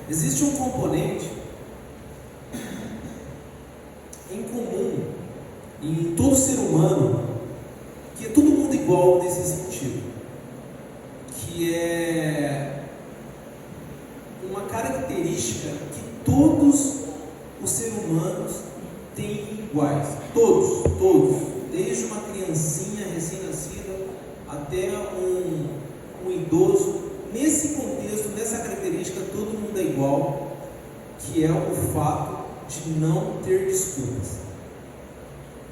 Existe um componente em comum em todo ser humano, que é todo mundo igual nesse sentido, que é uma característica que todos os seres humanos têm iguais, todos, desde uma criancinha recém-nascida até um idoso. Nesse contexto, nessa característica, todo mundo é igual, que é o fato de não ter desculpas.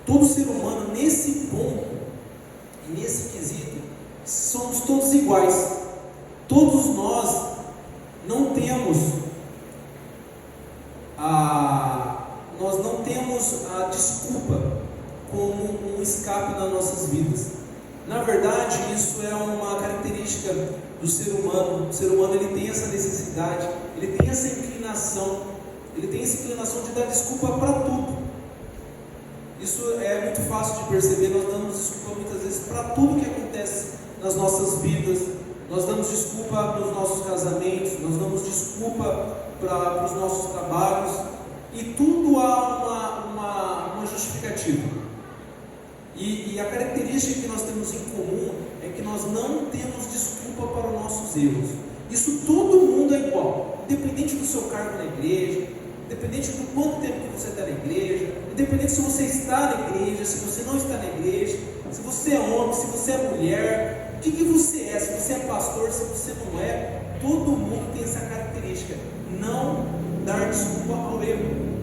Todo ser humano, nesse ponto e nesse quesito, somos todos iguais. Todos nós não temos a desculpa como um escape nas nossas vidas. Na verdade, isso é uma característica do ser humano. O ser humano, ele tem essa necessidade, ele tem essa inclinação de dar desculpa para tudo. Isso é muito fácil de perceber. Nós damos desculpa muitas vezes para tudo que acontece nas nossas vidas. Nós damos desculpa para os nossos casamentos, nós damos desculpa para os nossos trabalhos, e tudo há uma justificativa. E a característica que nós temos em comum é que nós não temos desculpa para os nossos erros. Isso todo mundo é igual, independente do seu cargo na igreja, independente do quanto tempo que você está na igreja, independente se você está na igreja, se você não está na igreja, se você é homem, se você é mulher, o que você é, se você é pastor, se você não é. Todo mundo tem essa característica, não dar desculpa ao erro.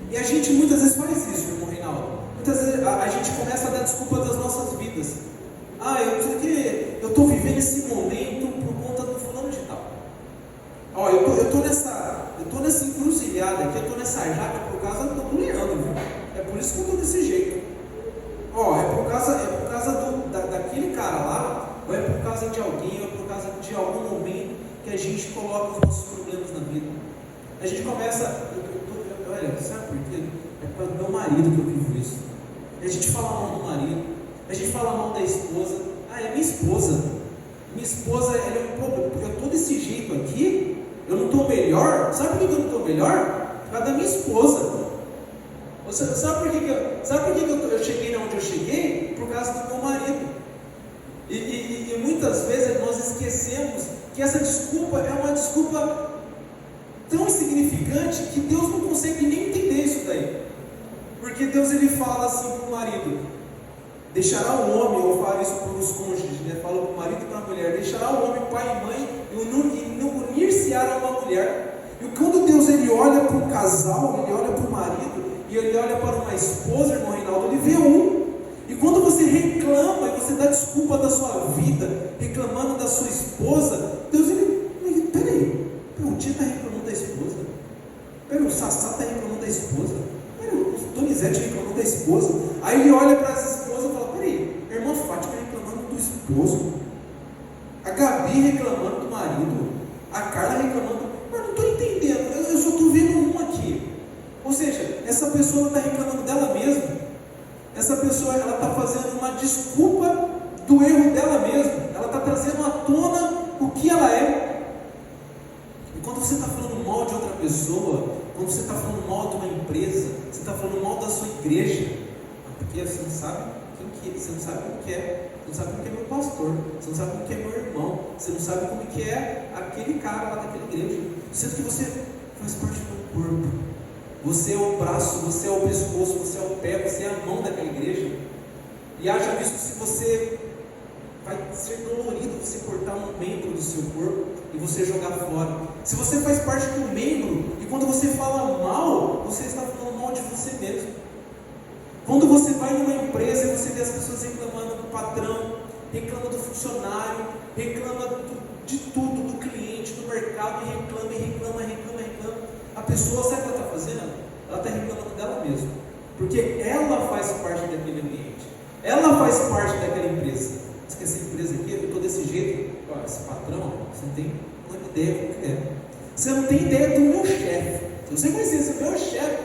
E a gente muitas vezes faz isso, irmão Reinaldo. Muitas vezes a gente começa a dar desculpa das nossas vidas. Eu estou vivendo esse momento por conta do fulano de tal. Eu estou nessa encruzilhada aqui, eu estou nessa jaca por causa do Leandro, viu? É por isso que eu estou desse jeito. É por causa daquele cara lá, ou é por causa de alguém, ou é por causa de algum momento que a gente coloca os nossos problemas na vida. A gente começa, olha, sabe por quê? É por causa do meu marido que eu vivo isso. A gente fala mal do marido, a gente fala mal da esposa. É minha esposa. Minha esposa, ela é um problema, porque eu estou desse jeito aqui, eu não estou melhor. Sabe por que eu não estou melhor? Por causa da minha esposa. Sabe por que eu cheguei onde eu cheguei? Por causa do meu marido. E muitas vezes nós esquecemos que essa desculpa é uma desculpa tão insignificante que Deus não consegue nem entender isso daí. Porque Deus, ele fala assim para o marido: deixará o homem, ou fala isso para os cônjuges, né? Fala para o marido e para a mulher: deixará o homem pai e mãe e unir-se-á a uma mulher. E quando Deus, ele olha para o casal, ele olha para o marido e ele olha para uma esposa, irmão Reinaldo, ele vê um. E quando você reclama e você dá desculpa da sua vida, reclamando da sua esposa, Deus, peraí, o Tia está reclamando da esposa, peraí, o Sassá está reclamando da esposa, peraí, o Donizete reclamando da esposa. Aí ele olha para essa esposa e fala: peraí, a irmã Fátima reclamando do esposo, a Gabi reclamando do marido, a Carla reclamando. Mas não estou entendendo, eu só estou vendo um aqui. Ou seja, essa pessoa está reclamando dela mesma. Essa pessoa, ela está fazendo uma desculpa do erro dela mesma. Ela está trazendo à tona o que ela é. E quando você está falando mal de outra pessoa, quando você está falando mal de uma empresa, você está falando mal da sua igreja, porque você não sabe quem que é, você não sabe como que é, você não sabe como que é meu pastor, você não sabe como que é meu irmão, você não sabe como que é aquele cara lá daquela igreja, sendo que você faz parte do corpo. Você é o braço, você é o pescoço, você é o pé, você é a mão daquela igreja. E haja visto se você vai ser dolorido você cortar um membro do seu corpo e você jogar fora. Se você faz parte do membro e quando você fala mal, você está falando mal de você mesmo. Quando você vai numa empresa e você vê as pessoas reclamando do patrão, reclama do funcionário, reclama de tudo, do cliente, do mercado, e reclama. A pessoa, sabe o que ela está fazendo? Ela está reclamando dela mesma, porque ela faz parte daquele ambiente, ela faz parte daquela empresa. Diz que essa empresa aqui, eu estou desse jeito. Esse patrão, você não tem uma ideia do que é. Você não tem ideia do meu chefe. Se você conhecesse o meu chefe,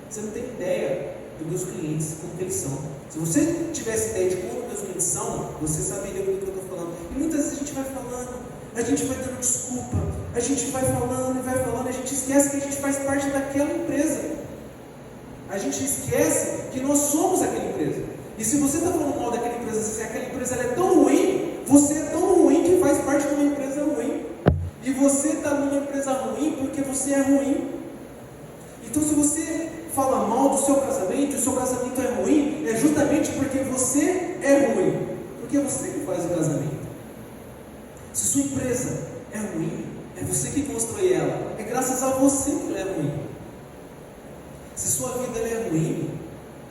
você não tem ideia dos meus clientes, como que eles são. Se você tivesse ideia de como meus clientes são, você saberia do que eu estou falando. E muitas vezes a gente vai falando, a gente vai dando desculpa, a gente vai falando e vai falando, a gente esquece que a gente faz parte daquela empresa. A gente esquece que nós somos aquela empresa. E se você está falando mal daquela empresa, se aquela empresa ela é tão ruim, você é tão ruim que faz parte de uma empresa ruim. E você está numa empresa ruim porque você é ruim. Então, se você fala mal do seu casamento, e o seu casamento é ruim, é justamente porque você é ruim. Porque é você que faz o casamento. Se sua empresa é ruim, é você que constrói ela. É graças a você que ela é ruim. Se sua vida ela é ruim,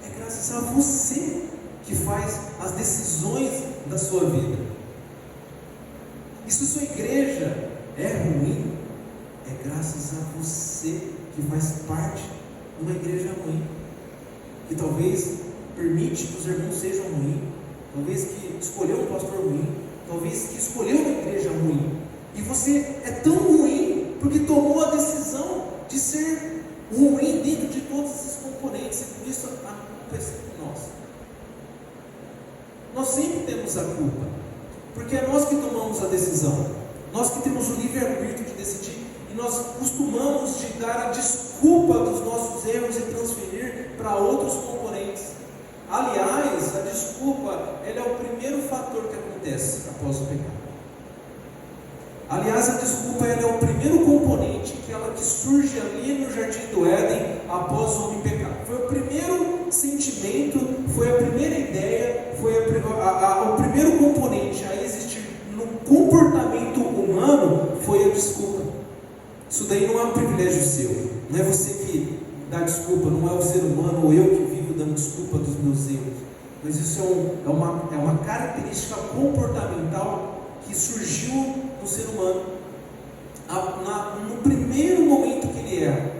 é graças a você que faz as decisões da sua vida. E se sua igreja é ruim, é graças a você que faz parte de uma igreja ruim, que talvez permite que os irmãos sejam ruins, talvez que escolheu um pastor ruim, talvez que escolheu uma igreja ruim, e você é tão ruim porque tomou a decisão de ser ruim dentro de todos esses componentes, e por isso a culpa é sempre nossa. Nós sempre temos a culpa, porque é nós que tomamos a decisão, nós que temos o livre-arbítrio de decidir, e nós costumamos de dar a desculpa dos nossos erros e transferir para outros componentes. Aliás, a desculpa ela é o primeiro fator que acontece após o pecado. Aliás, a desculpa ela é o primeiro componente que surge ali no Jardim do Éden após o homem pecar. Foi o primeiro sentimento, foi a primeira ideia, foi o primeiro componente a existir no comportamento humano, foi a desculpa. Isso daí não é um privilégio seu, não é você que dá desculpa, não é o ser humano ou eu que vivo dando desculpa dos meus erros, mas isso é uma característica comportamental que surgiu no ser humano, no primeiro momento que ele erra.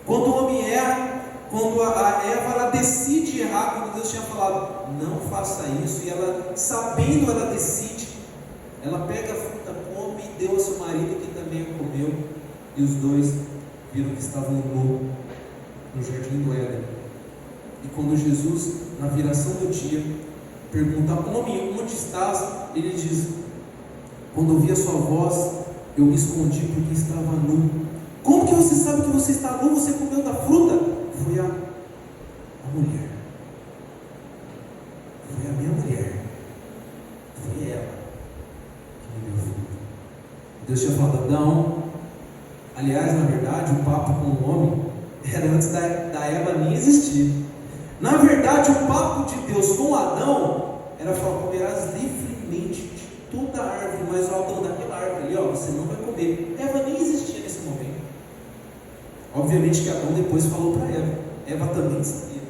Quando o homem erra, quando a Eva ela decide errar, quando Deus tinha falado, não faça isso, e ela, sabendo, ela decide, ela pega a fruta, come e deu ao seu marido, que também a comeu, e os dois viram que estavam no Jardim do Éden. E quando Jesus, na viração do dia, pergunta, homem, onde estás? Ele diz, quando ouvi a sua voz, eu me escondi porque estava nu. Como que você sabe que você está nu? Você comeu da fruta? Foi a mulher. Foi a minha mulher. Foi ela que me deu fruta. Deus tinha falado, Adão. Aliás, na verdade, o papo com o homem era antes da Eva nem existir. Na verdade, o papo de Deus com Adão era falar, comerás livremente de toda a árvore, mas o Adão daquela árvore ali, você não vai comer. Eva nem existia nesse momento. Obviamente que Adão depois falou para Eva. Eva também sabia.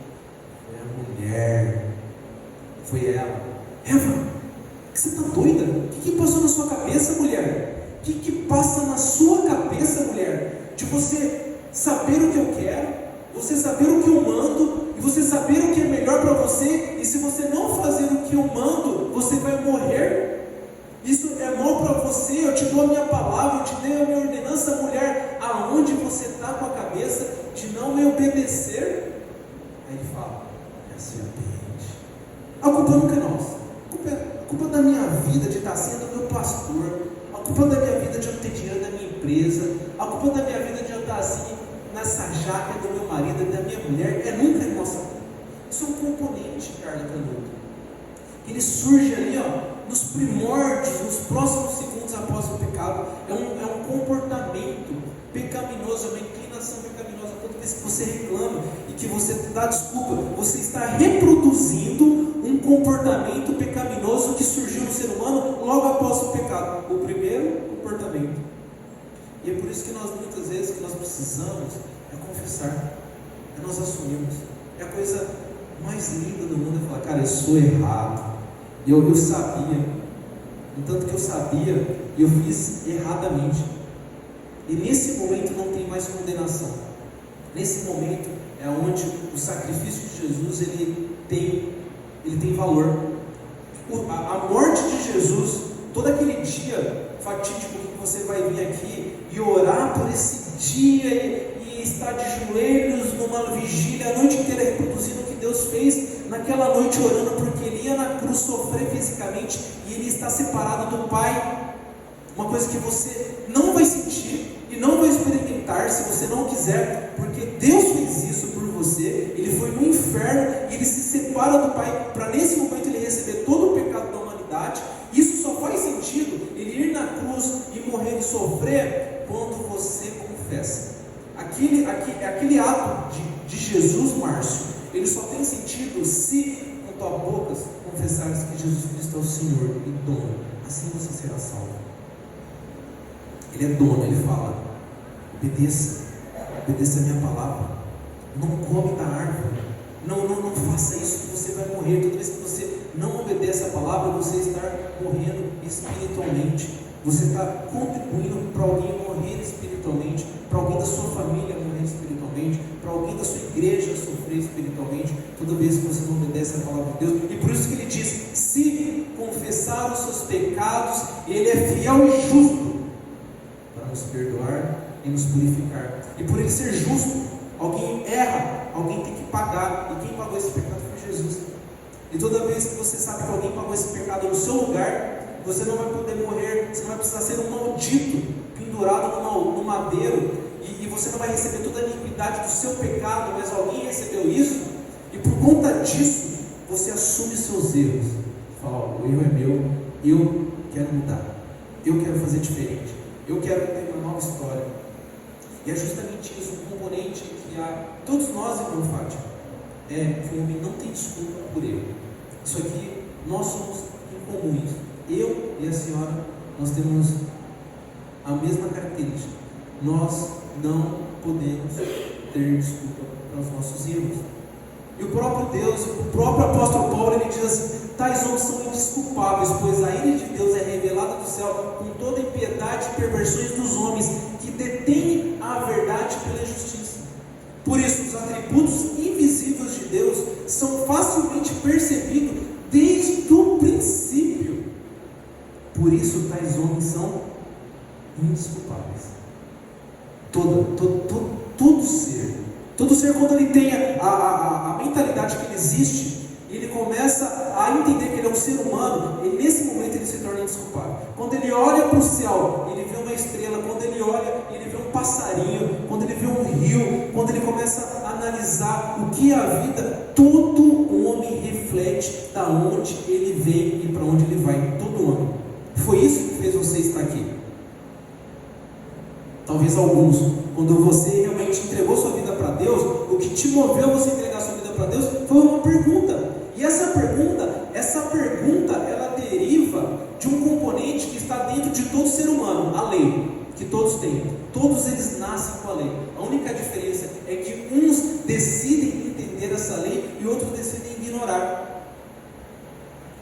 Foi a mulher. Foi ela. Eva, você está doida? O que passou na sua cabeça, mulher? O que passa na sua cabeça, mulher? De você saber o que eu quero, você saber o que eu mando, e você saber o que é melhor para você, e se você não fazer o que eu mando, você vai morrer. Isso é mal para você, eu te dou a minha palavra, eu te dei a minha ordenança, mulher, aonde você está com a cabeça de não me obedecer? Aí ele fala, é a serpente. A culpa nunca é nossa, a culpa é da minha vida de estar sendo meu pastor, a culpa da minha vida de eu ter dinheiro da minha empresa, a culpa da minha vida de eu estar assim, nessa jaca do meu marido e da minha mulher, nunca é nossa culpa. Isso é um componente que carga para o outro. Ele surge ali, nos primórdios, nos próximos segundos após o pecado. É um comportamento pecaminoso, é uma inclinação pecaminosa. Toda vez que você reclama e que você dá desculpa, você está reproduzindo um comportamento pecaminoso que surgiu no ser humano logo após o pecado. O primeiro comportamento. E é por isso que nós, muitas vezes, que nós precisamos confessar, nós assumimos. É a coisa mais linda do mundo é falar, cara, eu sou errado. Eu sabia, no tanto que eu sabia, eu fiz erradamente. E nesse momento não tem mais condenação. Nesse momento é onde o sacrifício de Jesus ele tem valor. A morte de Jesus, todo aquele dia fatídico que você vai vir aqui e orar por esse dia e estar de joelhos numa vigília a noite inteira reproduzindo o que Deus fez naquela noite, orando porque ele ia na cruz sofrer fisicamente e ele está separado do Pai. uma coisa que você não vai sentir e não vai experimentar se você não quiser, porque Deus fez isso por você. Ele foi no inferno e ele se separa do Pai para nesse momento ele receber todo o pecado da humanidade. Isso só faz sentido, ele ir na cruz e morrer e sofrer, quando você confessa. Aquele ato de Jesus, Márcio, ele só tem sentido se com tua boca confessares que Jesus Cristo é o Senhor e dono. Assim você será salvo. Ele é dono, ele fala: obedeça a minha palavra, não come da árvore, não faça isso que você vai morrer. Toda vez que você não obedece a palavra, você está morrendo espiritualmente. Você está contribuindo para alguém morrer espiritualmente, para alguém da sua família morrer espiritualmente, para alguém da sua igreja sofrer espiritualmente, toda vez que você não obedece a palavra de Deus. E por isso que ele diz: se confessar os seus pecados, ele é fiel e justo para nos perdoar e nos purificar. E por ele ser justo, alguém erra, alguém tem que pagar, e quem pagou esse pecado foi Jesus. E toda vez que você sabe que alguém pagou esse pecado no seu lugar, você não vai poder morrer, você não vai precisar ser um maldito pendurado no madeiro, e você não vai receber toda a iniquidade do seu pecado, mas alguém recebeu isso, e por conta disso você assume seus erros. Fala: o erro é meu, eu quero mudar, eu quero fazer diferente, eu quero ter uma nova história. E é justamente isso, um componente que todos nós, irmão Fátima, que o homem não tem desculpa por erro. Isso aqui, nós somos incomuns. Eu e a senhora, nós temos a mesma característica. Nós não podemos ter desculpa para os nossos erros. E o próprio Deus, o próprio apóstolo Paulo, ele diz assim: tais homens são indesculpáveis, pois a ira de Deus é revelada do céu com toda impiedade e perversões dos homens, que detêm a verdade pela justiça. Por isso, os atributos invisíveis de Deus são facilmente percebidos desde o princípio. Por isso, tais homens são indesculpáveis. Todo ser, quando ele tem a mentalidade que ele existe, ele começa a entender que ele é um ser humano, e nesse momento ele se torna indesculpável. Quando ele olha para o céu, ele vê uma estrela. Quando ele olha, ele vê um passarinho. Quando ele vê um rio, quando ele começa a analisar o que é a vida, todo homem reflete da onde ele vem e para onde ele vai. Todo homem. Foi isso que fez você estar aqui. Talvez alguns, quando você realmente entregou sua vida para Deus, o que te moveu a você entregar sua vida para Deus foi uma pergunta. E essa pergunta, ela deriva de um componente que está dentro de todo ser humano, a lei, que todos têm. Todos eles nascem com a lei. A única diferença é que uns decidem entender essa lei e outros decidem ignorar.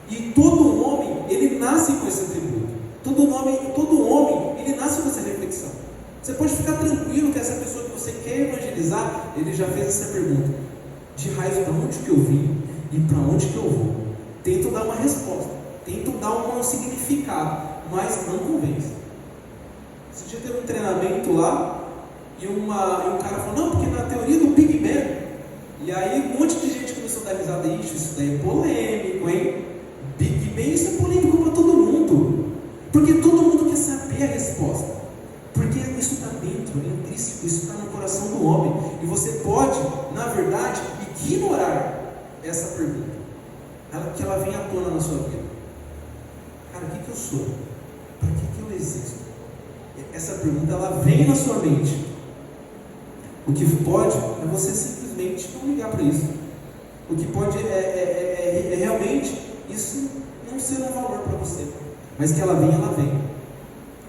E todo homem, ele nasce com esse atributo. Todo homem, ele nasce com essa reflexão. Você pode ficar tranquilo que essa pessoa que você quer evangelizar, ele já fez essa pergunta: de raiz, para onde que eu vim e para onde que eu vou? Tento dar uma resposta, tento dar um significado, mas não convence. Esse dia teve um treinamento lá, e um cara falou: não, porque na teoria do Big Bang. E aí um monte de gente começou a dar risada: isso daí é polêmico, hein? Big Bang, isso é polêmico para todo mundo, porque todo mundo quer saber a resposta, porque isso está dentro, é intrínseco, isso está no coração do homem, e você pode, na verdade, ignorar essa pergunta, que ela vem à tona na sua vida. Cara, o que eu sou? Para que eu existo? Essa pergunta, ela vem na sua mente. O que pode é você simplesmente não ligar para isso. O que pode é realmente isso não ser um valor para você, mas que ela vem.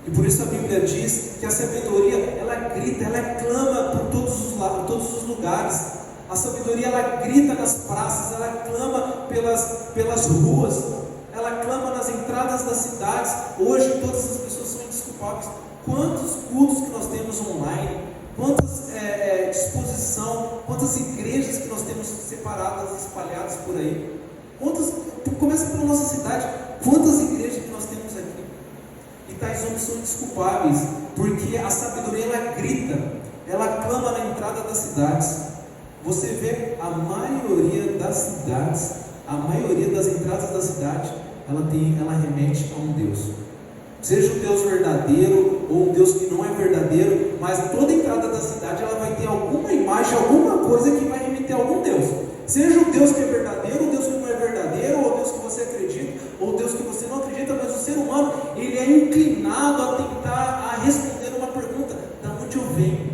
E por isso a Bíblia diz que a sabedoria, ela grita, ela clama por todos os lugares. A sabedoria, ela grita nas praças, ela clama pelas ruas, ela clama nas entradas das cidades. Hoje todas as pessoas são indesculpáveis. Quantos cultos que nós temos online, quantas disposição, quantas igrejas que nós temos separadas, espalhadas por aí. Começa pela nossa cidade, quantas igrejas que nós temos aqui. E tais homens são indesculpáveis, porque a sabedoria, ela grita, ela clama na entrada das cidades. Você vê a maioria das cidades, a maioria das entradas da cidade, ela remete a um Deus. seja um Deus verdadeiro ou um Deus que não é verdadeiro, mas toda entrada da cidade ela vai ter alguma imagem, alguma coisa que vai remeter a algum Deus. Seja o Deus que é verdadeiro, ou Deus que não é verdadeiro, ou Deus que você acredita, ou Deus que você não acredita, mas o ser humano, ele é inclinado a tentar a responder uma pergunta: da onde eu venho?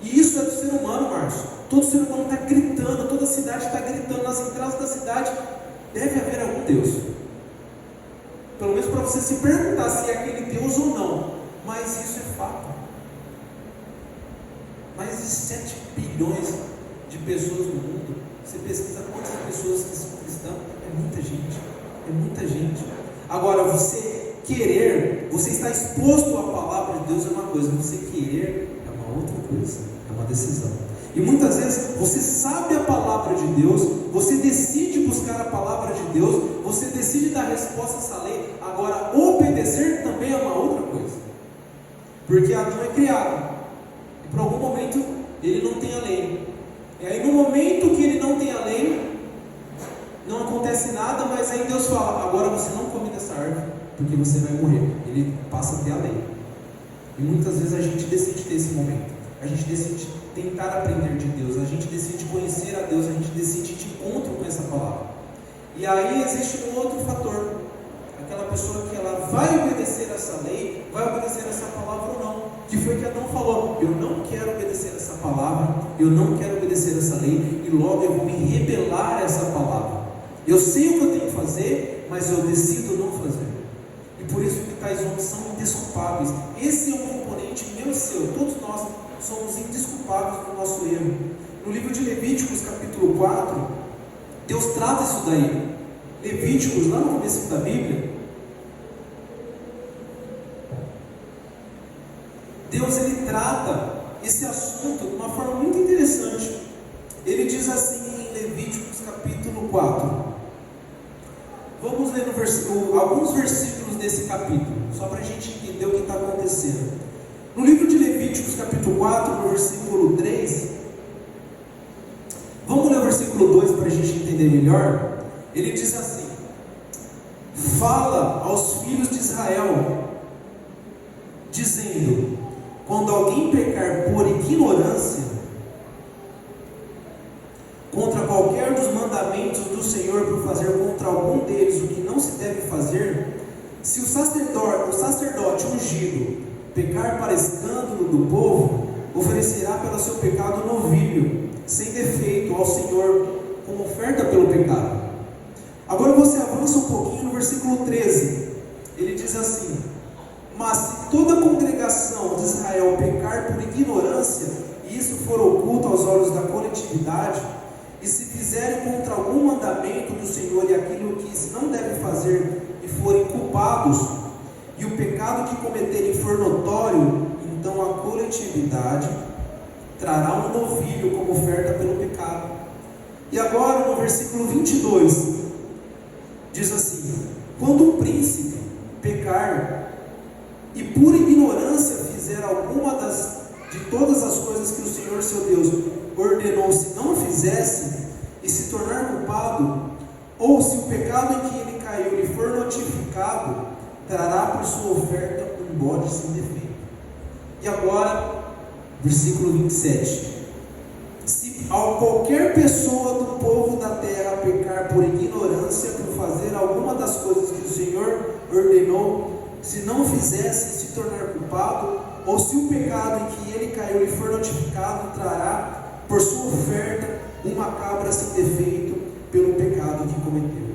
E isso é do ser humano, Márcio. Todo ser humano está gritando, toda a cidade está gritando, nas entradas da cidade deve haver algum Deus. Pelo menos para você se perguntar se é aquele Deus ou não. Mas isso é fato. Mais de 7 bilhões de pessoas no mundo. Você pesquisa quantas pessoas que são cristãs? É muita gente. É muita gente. Agora, você querer, você está exposto à palavra de Deus é uma coisa. Você querer é uma outra coisa. É uma decisão. E muitas vezes você sabe a palavra de Deus, você decide buscar a palavra de Deus, você decide dar resposta a essa lei. Agora, obedecer também é uma outra coisa, porque Adão é criado, e por algum momento ele não tem a lei, e aí no momento que ele não tem a lei, não acontece nada, mas aí Deus fala: agora você não come dessa árvore, porque você vai morrer. Ele passa a ter a lei, e muitas vezes a gente decide ter esse momento, a gente decide tentar aprender de Deus, a gente decide conhecer a Deus, a gente decide de encontro com essa palavra. E aí existe um outro fator, aquela pessoa que ela vai obedecer essa lei, vai obedecer essa palavra ou não, que foi que Adão falou: eu não quero obedecer essa palavra, eu não quero obedecer essa lei, e logo eu vou me rebelar a essa palavra. Eu sei o que eu tenho que fazer, mas eu decido não fazer. E por isso que tais homens são indesculpáveis. Esse é um componente meu e seu, todos nós somos indesculpáveis do nosso erro. No livro de Levíticos, capítulo 4, Deus trata isso daí. Levíticos, lá no começo da Bíblia, Deus ele trata esse assunto de uma forma muito interessante. Ele diz assim em Levíticos, capítulo 4. Vamos ler alguns versículos desse capítulo, só para a gente entender o que está acontecendo. No livro de Levíticos, capítulo 4, no versículo 3, vamos ler o versículo 2 para a gente entender melhor. Ele diz assim: fala aos filhos de Israel, dizendo: quando alguém pecar por ignorância contra qualquer dos mandamentos do Senhor, por fazer contra algum deles o que não se deve fazer, se o sacerdote ungido pecar para escândalo do povo, oferecerá pelo seu pecado novilho, sem defeito, ao Senhor, como oferta pelo pecado. Agora você avança um pouquinho no versículo 13, ele diz assim: mas se toda a congregação de Israel pecar por ignorância, e isso for oculto aos olhos da coletividade, e se fizerem contra algum mandamento do Senhor e aquilo que se não deve fazer, e forem culpados, e o pecado que cometerem for notório, então a coletividade trará um novilho como oferta pelo pecado. E agora no versículo 22, diz assim: quando um príncipe pecar, e por ignorância fizer alguma de todas as coisas que o Senhor seu Deus ordenou se não fizesse, e se tornar culpado, ou se o pecado em que ele caiu lhe for notificado, trará por sua oferta um bode sem defeito. E agora, versículo 27. Se qualquer pessoa do povo da terra pecar por ignorância, por fazer alguma das coisas que o Senhor ordenou, se não fizesse, se tornar culpado, ou se o pecado em que ele caiu lhe for notificado, trará por sua oferta uma cabra sem defeito pelo pecado que cometeu.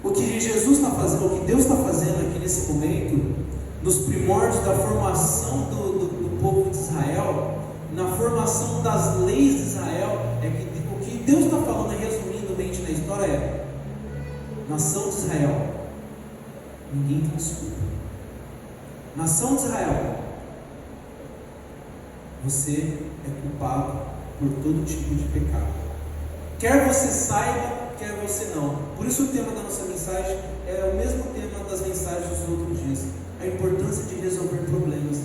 O que Jesus está fazendo, o que Deus está fazendo aqui nesse momento, nos primórdios da formação do povo de Israel, na formação das leis de Israel, é que o que Deus está falando, resumidamente na história, é: nação de Israel, ninguém tem desculpa. Nação de Israel, você é culpado por todo tipo de pecado, quer você saiba, quer você não. Por isso o tema da nossa mensagem é o mesmo tema das mensagens dos outros dias: a importância de resolver problemas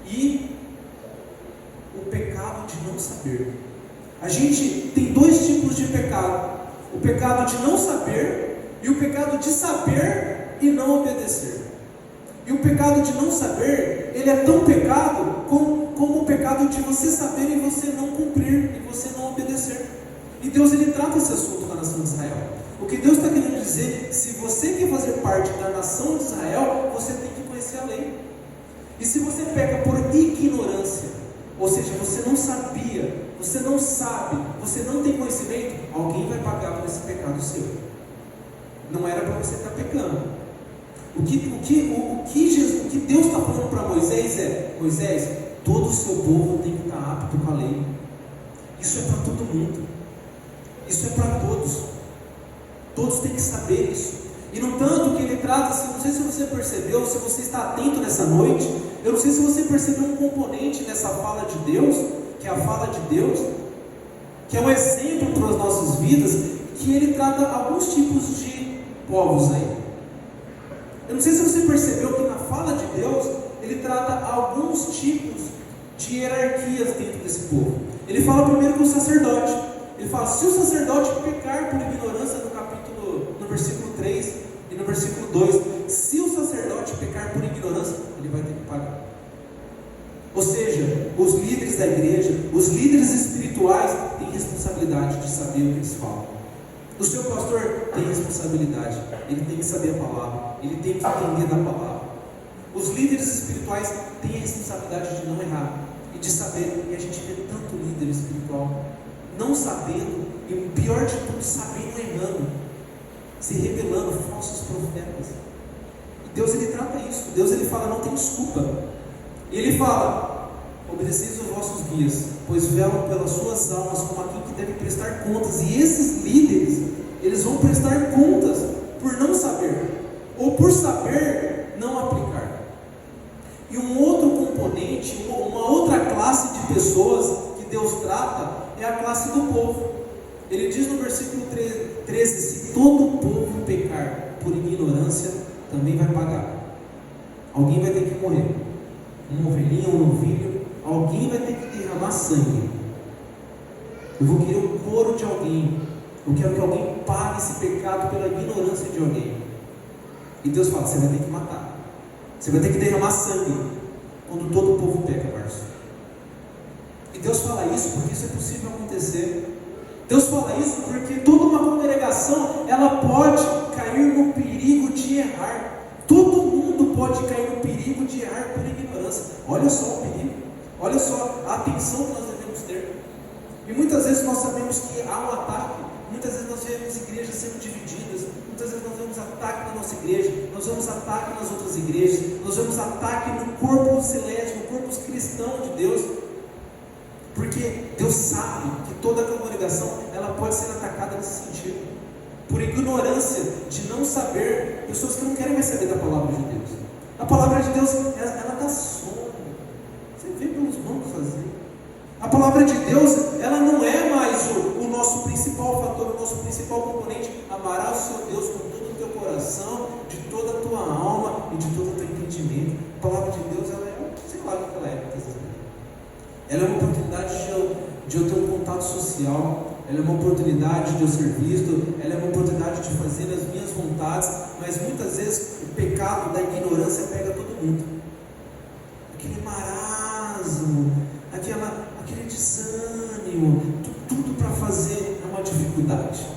e o pecado de não saber. A gente tem dois tipos de pecado: o pecado de não saber e o pecado de saber e não obedecer. E o pecado de não saber, ele é tão pecado como o pecado de você saber e você não cumprir, e você não obedecer. E Deus, ele trata esse assunto na nação de Israel. O que Deus está querendo dizer, se você quer fazer parte da nação de Israel, você tem que conhecer a lei. E se você peca por ignorância, ou seja, você não sabia, você não sabe, você não tem conhecimento, alguém vai pagar por esse pecado seu. Não era para você estar pecando. O que Deus está falando para Moisés Moisés, todo o seu povo tem que estar apto com a lei. Isso é para todo mundo. Isso é para todos. Todos têm que saber isso. E no tanto que ele trata, assim, não sei se você percebeu, se você está atento nessa noite, eu não sei se você percebeu um componente nessa fala de Deus, que é a fala de Deus, que é um exemplo para as nossas vidas, que ele trata alguns tipos de povos aí. Eu não sei se você percebeu que na fala de Deus, ele trata alguns tipos de hierarquias dentro desse povo. Ele fala primeiro com o sacerdote. Ele fala, se o sacerdote pecar por ignorância, no versículo 3 e no versículo 2, se o sacerdote pecar por ignorância, ele vai ter que pagar. Ou seja, os líderes da igreja, os líderes espirituais têm responsabilidade de saber o que eles falam. O seu pastor tem responsabilidade, ele tem que saber a palavra, ele tem que entender da palavra. Os líderes espirituais têm a responsabilidade de não errar e de saber, e a gente vê tanto líder espiritual não sabendo, e o pior de tudo, sabendo e errando, se rebelando, falsos profetas. E Deus, ele trata isso. Deus, ele fala, não tem desculpa. E ele fala, obedeceis os vossos guias, pois velam pelas suas almas como aquele que deve prestar contas. E esses líderes, eles vão prestar contas por não saber, ou por saber não aplicar. E um outro componente, uma outra classe de pessoas que Deus trata, é a classe do povo. Ele diz no versículo 13, se todo o povo pecar por ignorância, também vai pagar. Alguém vai ter que morrer. Uma ovelhinha, um novilho, alguém vai ter que derramar sangue. Eu vou querer o couro de alguém. Eu quero que alguém pague esse pecado pela ignorância de alguém. E Deus fala, você vai ter que matar. Você vai ter que derramar sangue quando todo o povo peca, Márcio. E Deus fala isso porque isso é possível acontecer. Deus fala isso porque toda uma congregação, ela pode cair no perigo de errar. Todo mundo pode cair no perigo de errar por ignorância. Olha só o perigo, olha só a atenção que nós devemos ter. E muitas vezes nós sabemos que há um ataque, muitas vezes nós vemos igrejas sendo divididas, muitas vezes nós vemos ataque na nossa igreja, nós vemos ataque nas outras igrejas, nós vemos ataque no corpo celeste, no corpo cristão de Deus. Porque Deus sabe que toda a congregação, ela pode ser atacada nesse sentido, por ignorância, de não saber, pessoas que não querem mais saber da palavra de Deus. A palavra de Deus, ela dá sono, você vê pelos mãos fazer. A palavra de Deus, ela não é mais o nosso principal fator, o nosso principal componente. Amarás o seu Deus com todo o teu coração, de toda a tua alma e de todo o teu entendimento. A palavra de Deus, ela é, sei lá o que ela é, muitas vezes. Ela é uma oportunidade de eu ter um contato social, ela é uma oportunidade de eu ser visto, ela é uma oportunidade de fazer as minhas vontades, mas muitas vezes o pecado da ignorância pega todo mundo. Aquele marasmo, aquele desânimo, tudo para fazer é uma dificuldade.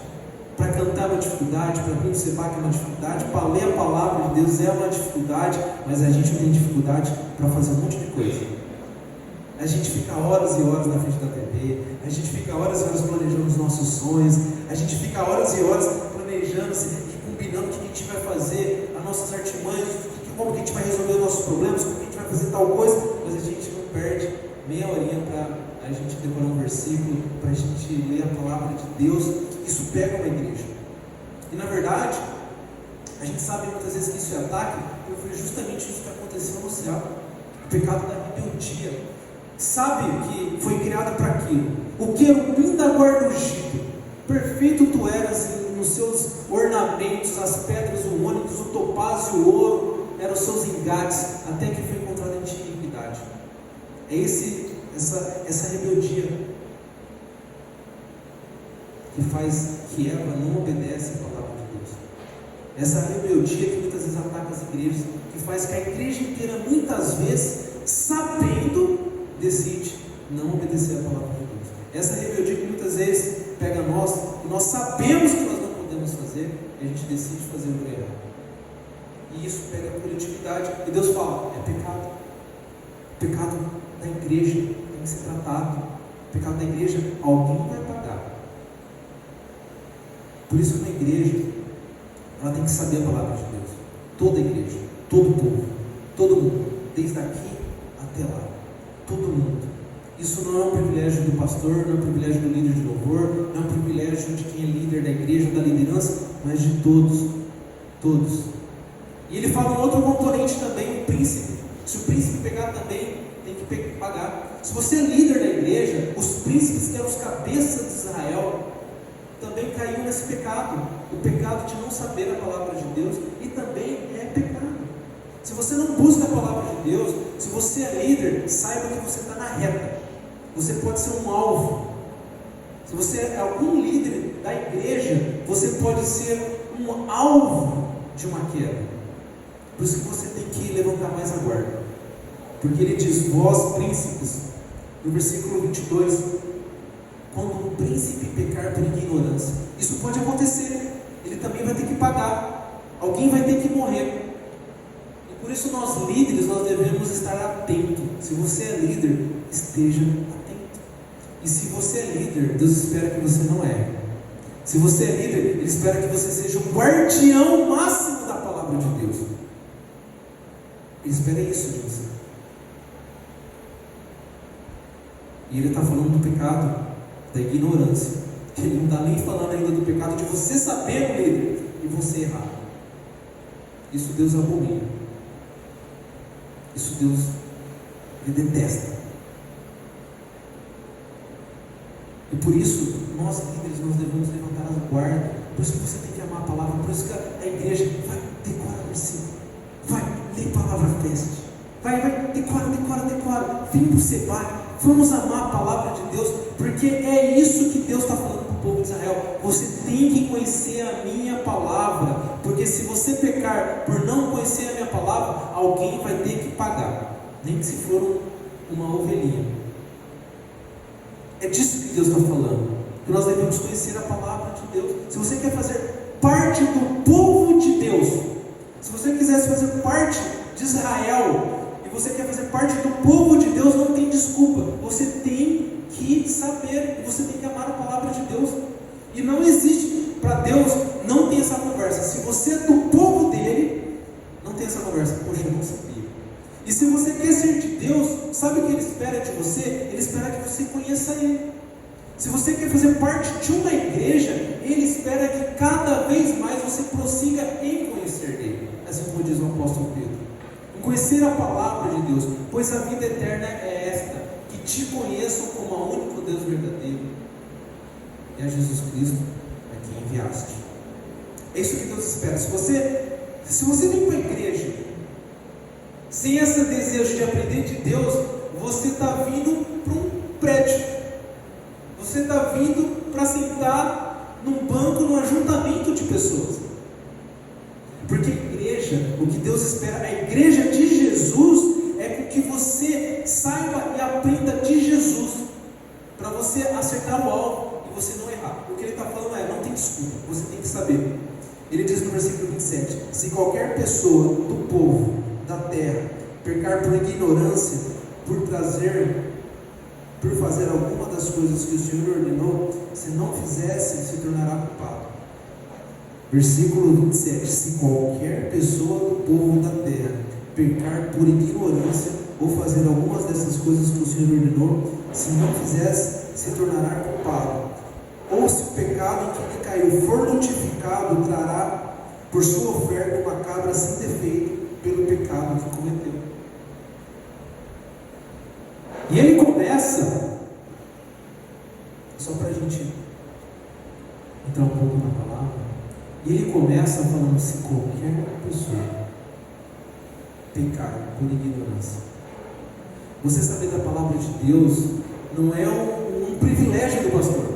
Para cantar é uma dificuldade, para observar que é uma dificuldade, para ler a palavra de Deus é uma dificuldade, mas a gente tem dificuldade para fazer um monte de coisa. A gente fica horas e horas na frente da TV, a gente fica horas e horas planejando os nossos sonhos, a gente fica horas e horas planejando e combinando o que a gente vai fazer, as nossas artimanhas, como que a gente vai resolver os nossos problemas, como que a gente vai fazer tal coisa, mas a gente não perde meia horinha para a gente decorar um versículo, para a gente ler a palavra de Deus. Isso pega uma igreja. E na verdade, a gente sabe muitas vezes que isso é ataque, porque foi justamente isso que aconteceu no céu, o pecado da rebeldia. Sabe que foi criado para aquilo. O querubim da guarda ungido, perfeito tu eras nos seus ornamentos, as pedras, o ônix, o topázio e o ouro, eram os seus engates, até que foi encontrada em ti iniquidade. É essa rebeldia que faz que Eva não obedece a palavra de Deus. Essa rebeldia que muitas às vezes ataca as igrejas, que faz que a igreja inteira, muitas vezes, sabendo, decide não obedecer a palavra de Deus. Essa rebeldia que muitas vezes pega nós, e nós sabemos que nós não podemos fazer, e a gente decide fazer o que é errado. E isso pega a coletividade, e Deus fala, é pecado. O pecado da igreja tem que ser tratado. O pecado da igreja, alguém vai pagar. Por isso que uma igreja, ela tem que saber a palavra de Deus. Toda a igreja, todo o povo, todo mundo, desde aqui até lá, todo mundo. Isso não é um privilégio do pastor, não é um privilégio do líder de louvor, não é um privilégio de quem é líder da igreja, da liderança, mas de todos, todos. E ele fala um outro componente também, o príncipe. Se o príncipe pegar também, tem que pagar. Se você é líder da igreja, os príncipes que eram os cabeças de Israel, também caiu nesse pecado, o pecado de não saber a palavra de Deus, e também é pecado. Se você não busca a palavra de Deus, se você é líder, saiba que você está na reta, você pode ser um alvo. Se você é algum líder da igreja, você pode ser um alvo de uma queda. Por isso que você tem que levantar mais a guarda, porque ele diz, vós príncipes, no versículo 22, quando um príncipe pecar por ignorância, isso pode acontecer, ele também vai ter que pagar, alguém vai ter que morrer. E por isso nós líderes, nós devemos estar atentos. Se você é líder, esteja atento. E se você é líder, Deus espera que você não erre. Se você é líder, Ele espera que você seja um guardião máximo da palavra de Deus. Ele espera isso de você. E Ele está falando do pecado da ignorância. Ele não está nem falando ainda do pecado de você saber, líder, e você errar. Isso Deus abomina. Isso Deus, Ele detesta. E por isso, nós líderes, nós devemos levantar a guarda. Por isso que você tem que amar a palavra. Por isso que a igreja vai decorar o versículo. Vai, lê a palavra feste. Vai, decora. Vem para o Seba. Vamos amar a palavra de Deus, porque é isso que Deus está falando para o povo de Israel. Você tem que conhecer a minha palavra, porque se você pecar por não conhecer a minha palavra, alguém vai ter que pagar, nem que se for uma ovelhinha. É disso que Deus está falando, que nós devemos conhecer a palavra de Deus. Se você quer fazer parte do povo de Deus, se você quisesse fazer parte de Israel, você quer fazer parte do povo de Deus, não tem desculpa. Você tem que saber, você tem que amar a palavra de Deus. E não existe, para Deus, não tem essa conversa. Se você é do povo dele, não tem essa conversa. Poxa, eu não sabia. E se você quer ser de Deus, sabe o que Ele espera de você? Ele espera que você conheça Ele. Se você quer fazer parte de uma igreja, Ele espera que cada vez mais você prossiga em conhecer Ele. Assim como diz o apóstolo Pedro. Conhecer a palavra de Deus, pois a vida eterna é esta, que te conheçam como o único Deus verdadeiro, e a Jesus Cristo a quem enviaste. É isso que Deus espera. Se você vem para a igreja sem esse desejo de aprender de Deus, você está vindo para um prédio, você está vindo para sentar num banco, num ajuntamento de pessoas. Porque a igreja, o que Deus espera, a igreja de Jesus, é que você saiba e aprenda de Jesus, para você acertar o alvo e você não errar. O que ele está falando não tem desculpa, você tem que saber. Ele diz no versículo 27, se qualquer pessoa do povo, da terra, pecar por ignorância, por fazer alguma das coisas que o Senhor ordenou, se não fizesse, se tornará culpado. Versículo 27, se qualquer pessoa do povo da terra pecar por ignorância ou fazer algumas dessas coisas que o Senhor ordenou, se não fizesse, se tornará culpado. Ou se o pecado em que ele caiu for notificado, trará por sua oferta uma cabra sem defeito pelo pecado que cometeu. E ele começa, só para a gente entrar um pouco na palavra, e ele começa falando: se qualquer pessoa pecar por ignorância. Você saber da palavra de Deus não é um privilégio do pastor.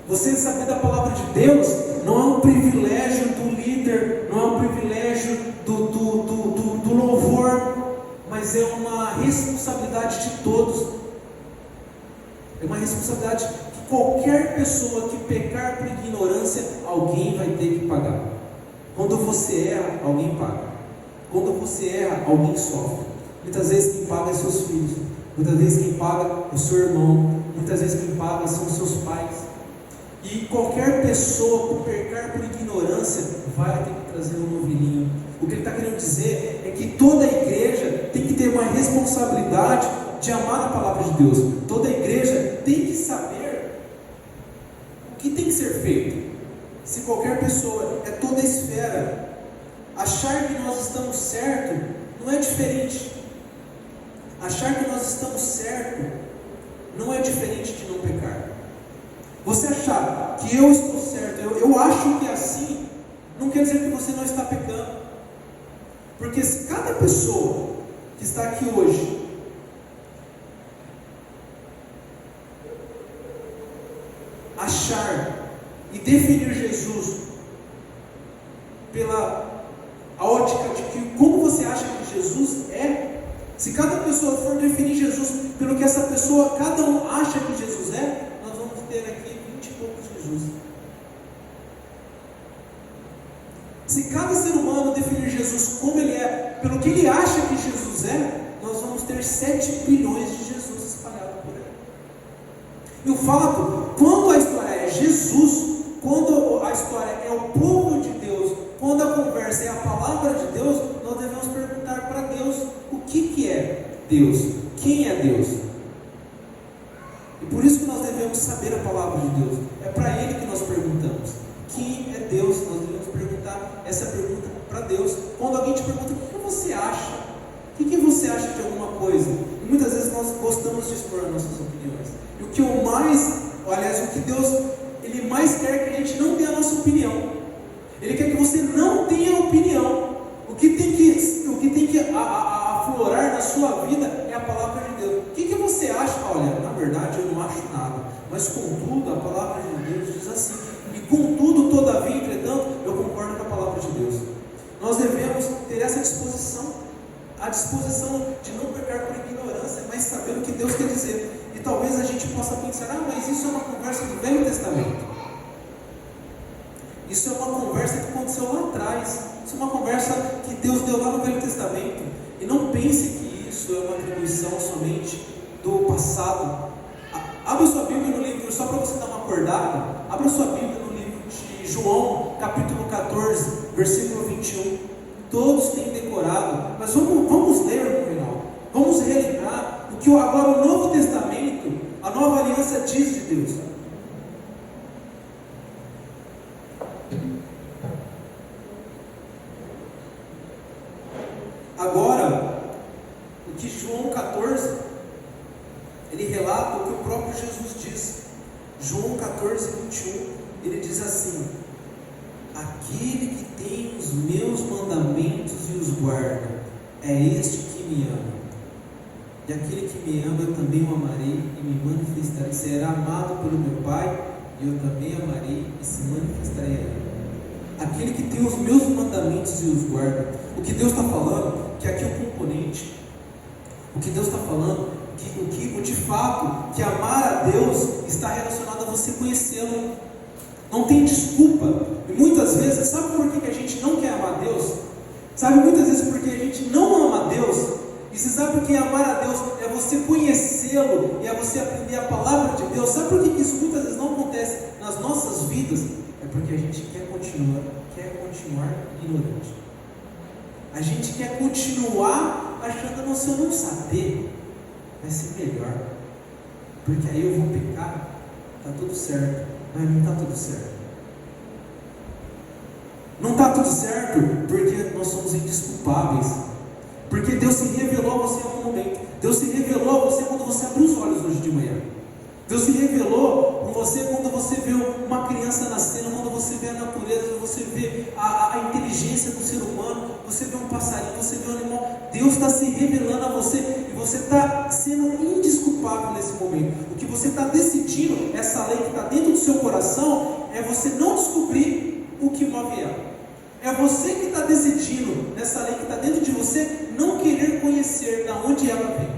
Você saber da palavra de Deus não é um privilégio do líder, não é um privilégio do mas é uma responsabilidade de todos. É uma responsabilidade que qualquer pessoa que pecar por ignorância, alguém vai ter que pagar. Quando você erra, alguém paga. Quando você erra, alguém sofre. Muitas vezes quem paga é seus filhos. Muitas vezes quem paga é o seu irmão. Muitas vezes quem paga são os seus pais. E qualquer pessoa por pecar por ignorância vai ter que trazer um novilhinho. O que ele está querendo dizer é que toda a igreja tem que ter uma responsabilidade de amar a palavra de Deus. Toda a igreja tem que saber o que tem que ser feito. Se qualquer pessoa, é toda a esfera, achar que nós estamos certos não é diferente. Achar que nós estamos certos não é diferente de não pecar. Você achar que eu estou certo, eu acho que é assim, não quer dizer que você não está pecando. Porque se cada pessoa que está aqui hoje achar e definir Jesus pela ótica de que como você acha que Jesus é, se cada pessoa for definir Jesus pelo que essa pessoa, cada um acha que Jesus é, nós vamos ter aqui 20 e poucos Jesus. Se cada ser humano definir Jesus como ele é, pelo que ele acha que Jesus é, nós vamos ter 7 bilhões de Jesus espalhados por aí. E o fato, quando a história é Jesus, quando a história é o povo de Deus, quando a conversa é a palavra de Deus, nós devemos perguntar para Deus o que é Deus, quem é Deus. E por isso que nós devemos saber a palavra de Deus. É para Ele que nós perguntamos. Quem é Deus? Nós devemos perguntar essa pergunta para Deus. Quando alguém te pergunta, o que você acha? O que você acha de alguma coisa? E muitas vezes nós gostamos de expor nossas opiniões. E o que eu mais, aliás, o que Deus, Ele mais quer é que a gente não tenha a nossa opinião. Ele quer que você não tenha opinião. O que tem que aflorar na sua vida é a palavra de Deus. O que você acha? Olha, na verdade eu não acho nada. Mas contudo, a palavra de Deus diz assim. E contudo, todavia, entretanto, eu concordo com a palavra de Deus. Nós devemos ter essa disposição. A disposição de não pecar por ignorância, mas saber o que Deus quer dizer. E talvez a gente possa pensar, mas isso é uma conversa do Velho Testamento. Isso é uma conversa que aconteceu lá atrás. Isso é uma conversa que Deus deu lá no Velho Testamento. E não pense que isso é uma atribuição somente do passado. Abra sua Bíblia no livro, só para você dar uma acordada. Abra sua Bíblia no livro de João, capítulo 14, versículo 21. Todos têm decorado, mas vamos ler no final. Vamos relembrar o que agora o Novo Testamento, a Nova Aliança diz de Deus. Agora, o que João 14, ele relata o que o próprio Jesus diz. João 14, 21, ele diz assim: aquele que tem os meus mandamentos e os guarda, é este que me ama. E aquele que me ama, eu também o amarei e me manifestarei. Será amado pelo meu Pai, e eu também amarei e se manifestarei a ele. Aquele que tem os meus mandamentos e os guarda. O que Deus está falando, que aqui é o componente. O que Deus está falando, que de fato, que amar a Deus está relacionado a você conhecê-lo. Não tem desculpa. E muitas vezes, sabe por que a gente não quer amar a Deus? Sabe muitas vezes porque a gente não ama a Deus? E você sabe por que amar a Deus é você conhecê-lo e é você aprender a palavra de Deus? Sabe por que isso muitas vezes não acontece nas nossas vidas? É porque a gente quer continuar ignorante. A gente quer continuar achando, se eu não saber, vai ser melhor. Porque aí eu vou pecar, está tudo certo. Mas não está tudo certo. Não está tudo certo porque nós somos indesculpáveis. Porque Deus se revelou a você em algum momento. Deus se revelou a você quando você abriu os olhos hoje de manhã. Deus se revelou com você quando você vê uma criança nascendo, quando você vê a natureza, você vê a inteligência do ser humano, você vê um passarinho, você vê um animal. Deus está se revelando a você e você está sendo indesculpável nesse momento. O que você está decidindo, essa lei que está dentro do seu coração, é você não descobrir o que move ela. É você que está decidindo, nessa lei que está dentro de você, não querer conhecer conhecer de onde ela vem.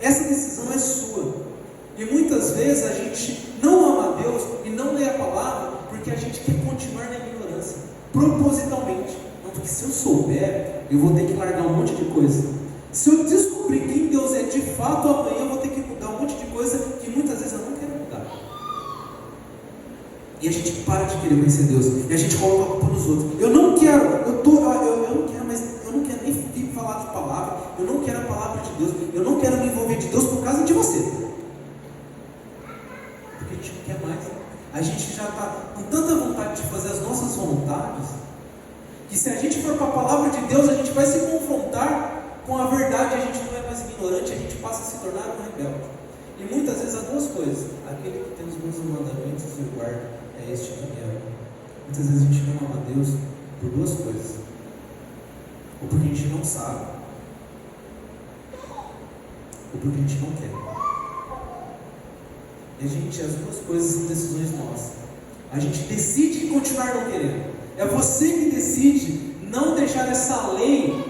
Essa decisão é sua. E muitas vezes a gente não ama a Deus e não lê a palavra porque a gente quer continuar na ignorância, propositalmente. Não, porque se eu souber, eu vou ter que largar um monte de coisa. Se eu descobrir quem Deus é de fato, amanhã eu vou ter que mudar um monte de coisa que muitas vezes eu não quero mudar. E a gente para de querer conhecer Deus. E a gente coloca a culpa nos outros. Eu não quero, mas eu não quero nem falar de palavra. Eu não quero a palavra de Deus. Eu não quero me envolver de Deus por causa de você. Porque a gente não quer mais. A gente já está com tanta vontade de fazer as nossas vontades, que se a gente for para a palavra de Deus, a gente vai se confrontar com a verdade. A gente não é mais ignorante, a gente passa a se tornar um rebelde. E muitas vezes há duas coisas. Aquele que tem os meus mandamentos e guarda, é este que me ama. Muitas vezes a gente não ama a Deus por duas coisas. Ou porque a gente não sabe, ou porque a gente não quer. E a gente, as duas coisas são decisões nossas. A gente decide continuar não querendo. É você que decide não deixar essa lei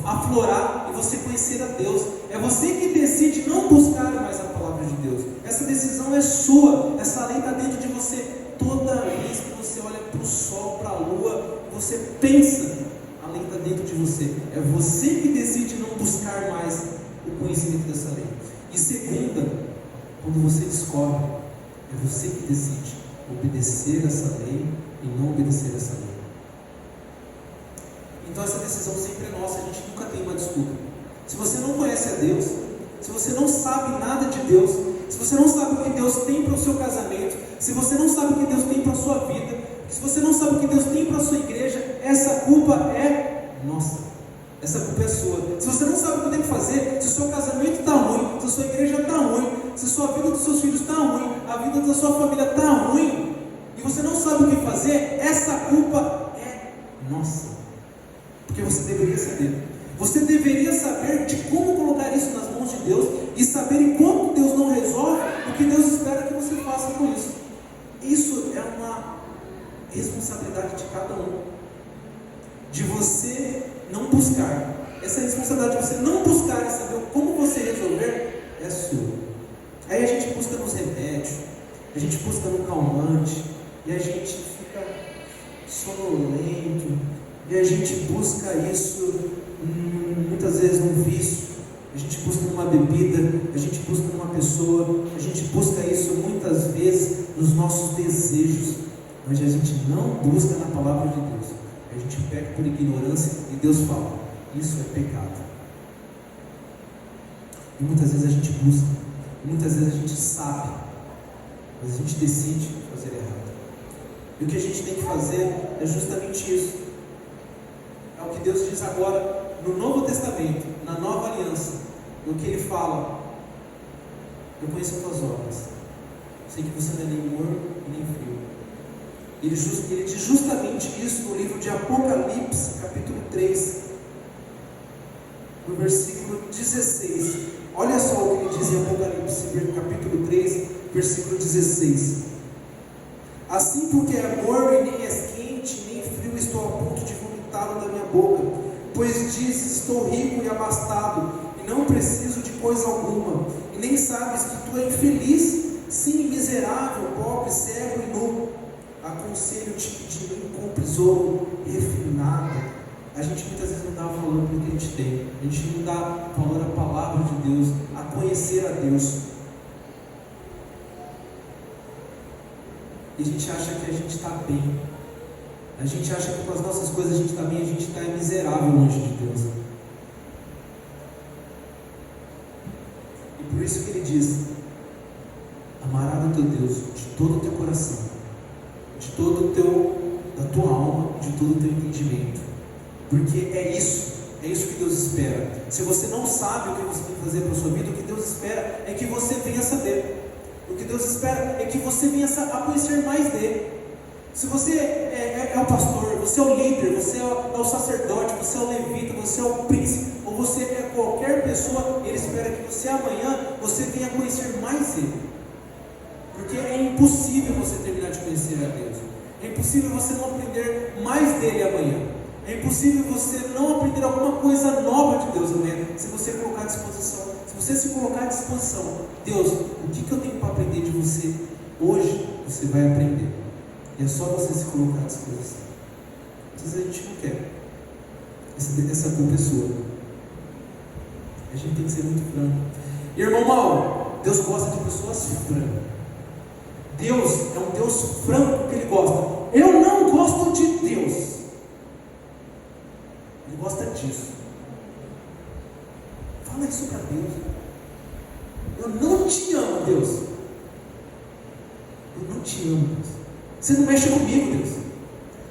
aflorar e você conhecer a Deus. É você que decide não buscar mais a palavra de Deus. Essa decisão é sua. Essa lei está dentro de você. Toda vez que você olha para o sol, para a lua, você pensa, a lei está dentro de você. É você que decide não buscar mais o conhecimento dessa lei. E segunda, quando você descobre, é você que decide obedecer essa lei e não obedecer essa lei. Então essa decisão sempre é nossa, a gente nunca tem uma desculpa. Se você não conhece a Deus, se você não sabe nada de Deus, se você não sabe o que Deus tem para o seu casamento, se você não sabe o que Deus tem para a sua vida, se você não sabe o que Deus tem para a sua igreja, essa culpa é nossa. Essa culpa é sua. Se você não sabe o que tem que fazer, se o seu casamento está ruim, se a sua igreja está ruim, se a sua vida dos seus filhos está ruim, a vida da sua família está ruim, e você não sabe o que fazer, essa culpa é nossa. Porque você deveria saber. Você deveria saber de como colocar isso nas mãos de Deus e saber enquanto Deus não resolve, o que Deus espera que você faça com isso. Isso é uma responsabilidade de cada um. De você não buscar. Essa responsabilidade de você não buscar e saber como você resolver é sua. Aí a gente busca nos remédios, a gente busca no calmante, e a gente fica sonolento, e a gente busca isso muitas vezes num vício, a gente busca numa bebida, a gente busca numa pessoa, a gente busca isso muitas vezes nos nossos desejos, mas a gente não busca na palavra de Deus. A gente peca por ignorância e Deus fala, isso é pecado. E muitas vezes a gente busca, e muitas vezes a gente sabe, mas a gente decide fazer errado. E o que a gente tem que fazer é justamente isso. É o que Deus diz agora no Novo Testamento, na Nova Aliança, no que Ele fala: eu conheço as tuas obras, sei que você não é nem morno nem frio. Ele diz justamente isso no livro de Apocalipse, capítulo 3, no versículo 16. Olha só o que ele diz em Apocalipse, capítulo 3, versículo 16. Assim, porque é morno e nem és quente, nem frio, estou a ponto de vomitá-lo da minha boca. Pois dizes, estou rico e abastado, e não preciso de coisa alguma, e nem sabes que tu és infeliz, sim, miserável, pobre, cego e nu. Aconselho-te que de mim compres ouro refinado. A gente muitas vezes não dá valor para o que a gente tem, a gente não dá valor à palavra de Deus, a conhecer a Deus. E a gente acha que a gente está bem. A gente acha que com as nossas coisas a gente está bem, a gente está miserável longe de Deus. E por isso que ele diz: amarás o teu Deus de todo o teu coração, de todo da tua alma, de todo o teu entendimento. Porque é isso que Deus espera. Se você não sabe o que você tem que fazer para a sua vida, o que Deus espera é que você venha saber. O que Deus espera é que você venha a conhecer mais dele. Se você é o pastor, você é o líder, você é o sacerdote, você é o levita, você é o príncipe, ou você é qualquer pessoa, ele espera que você amanhã você venha conhecer mais ele. Porque é impossível você terminar de conhecer a Deus. É impossível você não aprender mais dele amanhã. É impossível você não aprender alguma coisa nova de Deus amanhã, se você colocar à disposição. Se você se colocar à disposição, Deus, o que eu tenho para aprender de você? Hoje você vai aprender. E é só você se colocar à disposição. Às vezes a gente não quer. Essa culpa é sua. A gente tem que ser muito franco. Irmão Mauro, Deus gosta de pessoas francas. Deus é um Deus franco que Ele gosta. Eu não gosto de Deus. Ele gosta disso. Fala isso para Deus. Eu não te amo, Deus. Eu não te amo, Deus. Você não mexe comigo, Deus.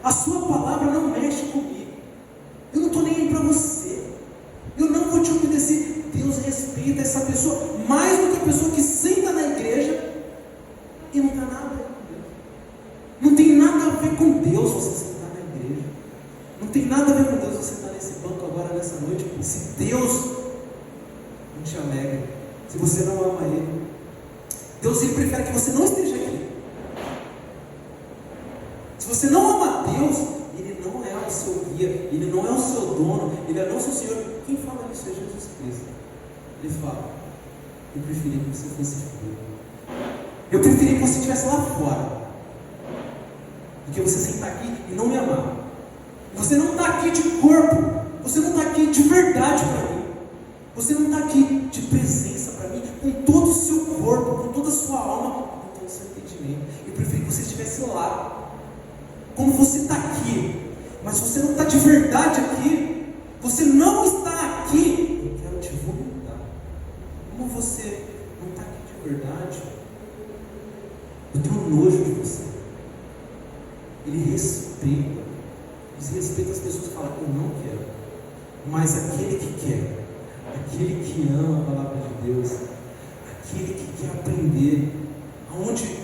A sua palavra não mexe comigo. Eu não estou nem aí para você. Eu não vou te obedecer. Deus respeita essa pessoa mais do que a pessoa que senta na igreja e não tem nada a ver com Deus. Não tem nada a ver com Deus você sentar na igreja. Não tem nada a ver com Deus você estar nesse banco agora, nessa noite. Se Deus não te alegra, se você não ama Ele, Deus Ele prefere que você não esteja aqui. Se você não ama Deus, Ele não é o seu guia, Ele não é o seu dono, Ele não é o seu Senhor. Quem fala isso é Jesus Cristo. Ele fala: eu preferia que você fosse frio. Eu preferia que você estivesse lá fora do que você sentar aqui e não me amar. Você não está aqui de corpo, você não está aqui de verdade para mim, você não está aqui de presença para mim, com todo o seu corpo, com toda a sua alma, com todo o seu entendimento. Eu preferia que você estivesse lá, como você está aqui, mas você não está de verdade aqui, você não está aqui. Eu quero te vomitar. Como você não está aqui de verdade, eu tenho nojo de você. Ele respeita. Desrespeita as pessoas que falam: eu não quero. Mas aquele que quer, aquele que ama a palavra de Deus, aquele que quer aprender, aonde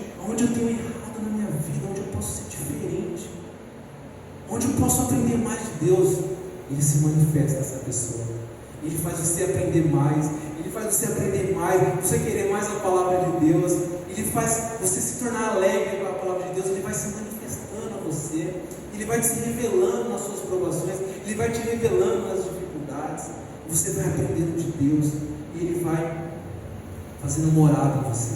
eu tenho errado na minha vida, onde eu posso ser diferente, onde eu posso aprender mais de Deus, Ele se manifesta essa pessoa. Ele faz você aprender mais, Ele faz você aprender mais, você querer mais a palavra de Deus, Ele faz você se tornar alegre com a palavra de Deus, Ele vai se manifestando a você, Ele vai te revelando nas suas provações, Ele vai te revelando nas dificuldades, você vai aprendendo de Deus, e Ele vai fazendo morada em você.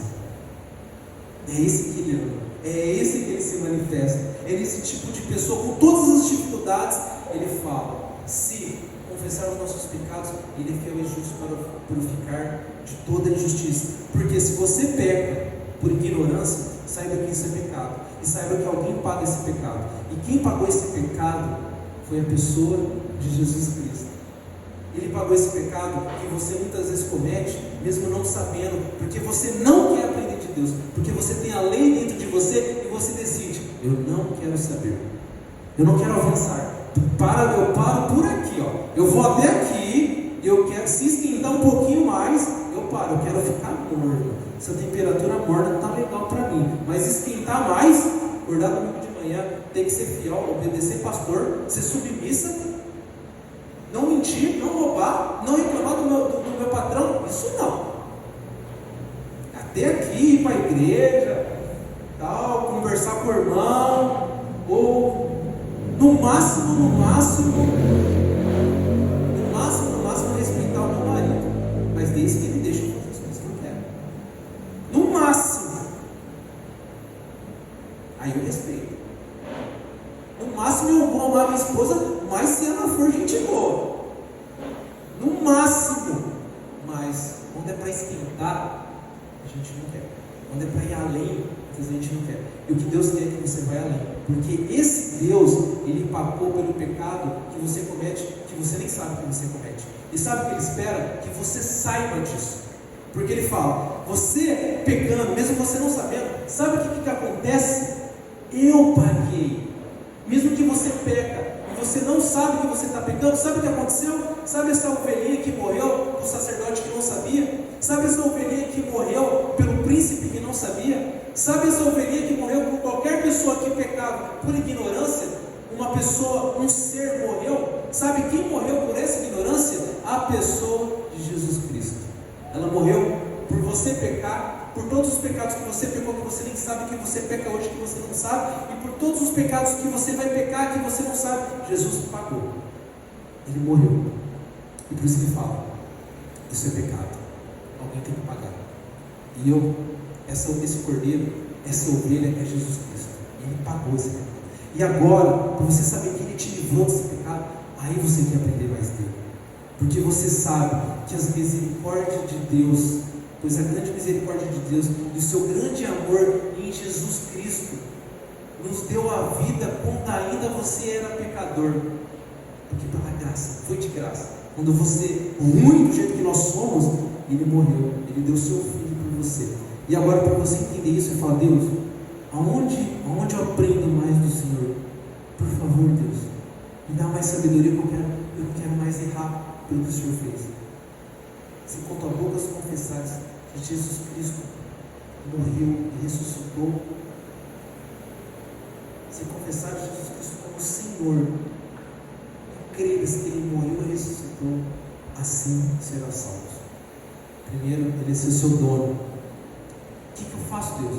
É esse que Ele ama, é esse que Ele se manifesta, é esse tipo de pessoa, com todas as dificuldades, Ele fala: se confessar os nossos pecados, Ele é fiel e justo para purificar de toda injustiça. Porque se você peca por ignorância, saiba que isso é pecado, e saiba que alguém paga esse pecado, e quem pagou esse pecado foi a pessoa de Jesus Cristo. Ele pagou esse pecado que você muitas vezes comete, mesmo não sabendo, porque você não quer aprender de Deus, porque você tem a lei dentro de você, e você decide: eu não quero saber, eu não quero avançar, eu paro por aqui, ó. Eu vou até aqui, eu quero, se esquentar um pouquinho mais, eu paro, eu quero ficar morno. Essa temperatura morna está legal para mim, mas esquentar mais, acordar domingo de manhã, tem que ser fiel, obedecer pastor, ser submissa, não mentir, não roubar, não reclamar do meu patrão, isso não. Até aqui, ir para a igreja, tal, conversar com o irmão, ou no máximo, respeitar o meu marido, mas desde que ele deixe eu fazer as coisas que eu quero. No máximo. Aí eu respeito. No máximo eu vou amar minha esposa, mas se ela for gente boa. No máximo. Mas quando é para esquentar, a gente não quer. Quando é para ir além, a gente não quer. E o que Deus quer é que você vá além. Porque esse Deus, Ele pagou pelo pecado que você comete, que você nem sabe que você comete. E sabe o que Ele espera? Que você saiba disso. Porque Ele fala: você pecando, mesmo você não sabendo, sabe o que acontece? Eu paguei. Mesmo que você peca e você não sabe que você está pecando, sabe o que aconteceu? Sabe essa ovelhinha que morreu, o sacerdote que não sabia? Sabe essa ovelhinha que morreu pelo príncipe que não sabia? Sabe essa ovelhinha que morreu por qualquer pessoa que pecava por ignorância? Uma pessoa, um ser morreu. Sabe quem morreu por essa ignorância? A pessoa de Jesus Cristo. Ela morreu por você pecar, por todos os pecados que você pecou, que você nem sabe que você peca hoje, que você não sabe, e por todos os pecados que você vai pecar, que você não sabe. Jesus pagou, Ele morreu, e por isso Ele fala: isso é pecado, alguém tem que pagar. E esse cordeiro, essa ovelha é Jesus Cristo. Ele pagou esse pecado. E agora, para você saber que Ele te livrou desse pecado, aí você quer aprender mais dele. Porque você sabe que as misericórdias de Deus, pois a grande misericórdia de Deus e o seu grande amor em Jesus Cristo nos deu a vida quando ainda você era pecador. Porque pela graça, foi de graça. Quando você, ruim do jeito que nós somos, Ele morreu, Ele deu o seu filho por você. E agora, para você entender isso, você fala: Deus, aonde eu aprendo mais do Senhor? Por favor, Deus, me dá mais sabedoria, porque eu não quero mais errar pelo que o Senhor fez. Se com tua boca confessares que Jesus Cristo morreu e ressuscitou, se confessares Jesus Cristo como Senhor, e creres que Ele morreu e ressuscitou, assim serás salvo. Primeiro, Ele é ser seu dono. O que eu faço, Deus?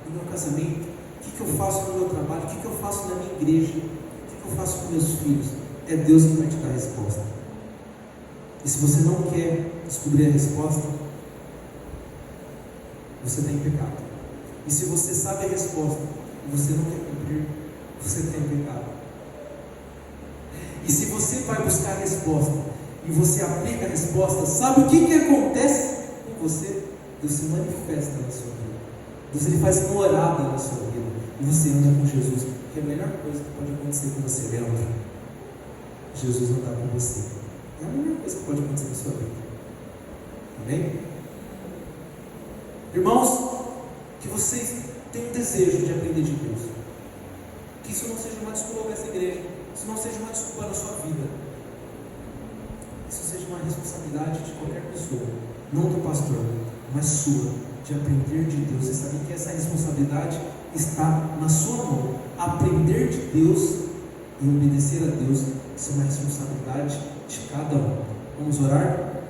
No meu casamento? O que eu faço no meu trabalho? O que eu faço na minha igreja? O que eu faço com meus filhos? É Deus que vai te dar a resposta. E se você não quer descobrir a resposta, você tem pecado. E se você sabe a resposta e você não quer cumprir, você tem pecado. E se você vai buscar a resposta e você aplica a resposta, sabe o que acontece com você? Deus se manifesta na sua vida. Deus, Ele faz morada na sua vida. E você anda com Jesus. Que é a melhor coisa que pode acontecer com você, lembra? Jesus andar com você. É a melhor coisa que pode acontecer na sua vida. Amém? Irmãos, que vocês tenham desejo de aprender de Deus. Que isso não seja uma desculpa nessa igreja. Isso não seja uma desculpa na sua vida. Isso seja uma responsabilidade de qualquer pessoa. Não do pastor, mas sua. De aprender de Deus. E saber que essa responsabilidade está na sua mão. Aprender de Deus e obedecer a Deus. Isso é uma responsabilidade de cada um. Vamos orar?